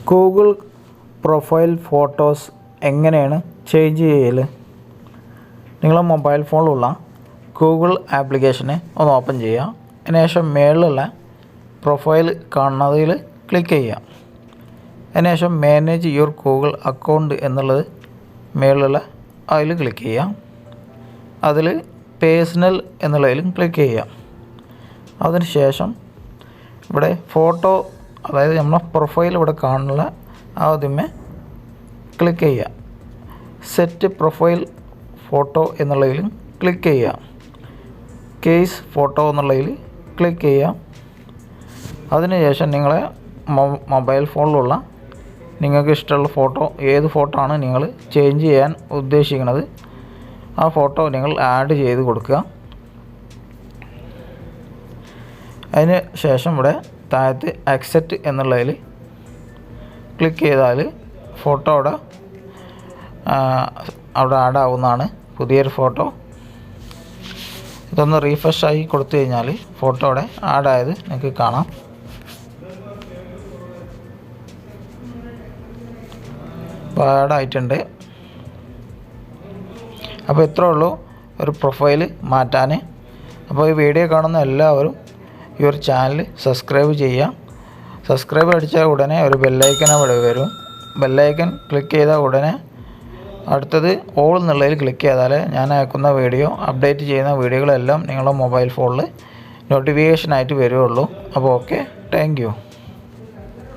Google profile photos എങ്ങനെയാണ് change ചെയ്യൽ? നിങ്ങളെ മൊബൈൽ ഫോണിലുള്ള ഗൂഗിൾ ആപ്ലിക്കേഷനെ ഒന്ന് ഓപ്പൺ ചെയ്യുക. അതിനുശേഷം മേളിലുള്ള പ്രൊഫൈൽ കാണുന്നതിൽ ക്ലിക്ക് ചെയ്യുക. അതിനുശേഷം മാനേജ് യുവർ ഗൂഗിൾ അക്കൗണ്ട് എന്നുള്ളത് മേളിലുള്ള അതിൽ ക്ലിക്ക് ചെയ്യുക. അതിൽ പേഴ്സണൽ എന്നുള്ളതിലും ക്ലിക്ക് ചെയ്യുക. അതിനുശേഷം ഇവിടെ ഫോട്ടോ, അതായത് നമ്മളെ പ്രൊഫൈൽ ഇവിടെ കാണുന്ന ആദ്യമേ ക്ലിക്ക് ചെയ്യുക. സെറ്റ് പ്രൊഫൈൽ ഫോട്ടോ എന്നുള്ളതിലും ക്ലിക്ക് ചെയ്യുക. കേസ് ഫോട്ടോ എന്നുള്ളതിൽ ക്ലിക്ക് ചെയ്യുക. അതിനുശേഷം നിങ്ങളെ മൊബൈൽ ഫോണിലുള്ള നിങ്ങൾക്ക് ഇഷ്ടമുള്ള ഫോട്ടോ, ഏത് ഫോട്ടോ ആണ് നിങ്ങൾ ചേഞ്ച് ചെയ്യാൻ ഉദ്ദേശിക്കുന്നത് ആ ഫോട്ടോ നിങ്ങൾ ആഡ് ചെയ്ത് കൊടുക്കുക. അതിന് ശേഷം ഇവിടെ താഴത്ത് അക്സെപ്റ്റ് എന്നുള്ളതിൽ ക്ലിക്ക് ചെയ്താൽ ഫോട്ടോ അവിടെ ആഡ് ആവുന്നതാണ്, പുതിയൊരു ഫോട്ടോ. ഇതൊന്ന് റീഫ്രഷ് ആയി കൊടുത്തു കഴിഞ്ഞാൽ ഫോട്ടോ അവിടെ ആഡായത് നിങ്ങൾക്ക് കാണാം. അപ്പോൾ ആഡായിട്ടുണ്ട്. അപ്പോൾ ഇത്രേ ഉള്ളൂ ഒരു പ്രൊഫൈൽ മാറ്റാൻ. അപ്പോൾ ഈ വീഡിയോ കാണുന്ന എല്ലാവരും ഈ ഒരു ചാനൽ സബ്സ്ക്രൈബ് ചെയ്യുക. സബ്സ്ക്രൈബ് അടിച്ചാൽ ഉടനെ ഒരു ബെല്ലൈക്കൻ അവിടെ വരും. ബെല്ലൈക്കൻ ക്ലിക്ക് ചെയ്താൽ ഉടനെ അടുത്തത് ഓൾ എന്നുള്ളതിൽ ക്ലിക്ക് ചെയ്താൽ ഞാൻ അയക്കുന്ന വീഡിയോ, അപ്ഡേറ്റ് ചെയ്യുന്ന വീഡിയോകളെല്ലാം നിങ്ങളുടെ മൊബൈൽ ഫോണിൽ നോട്ടിഫിക്കേഷനായിട്ട് വരുള്ളൂ. അപ്പോൾ ഓക്കെ, താങ്ക് യു.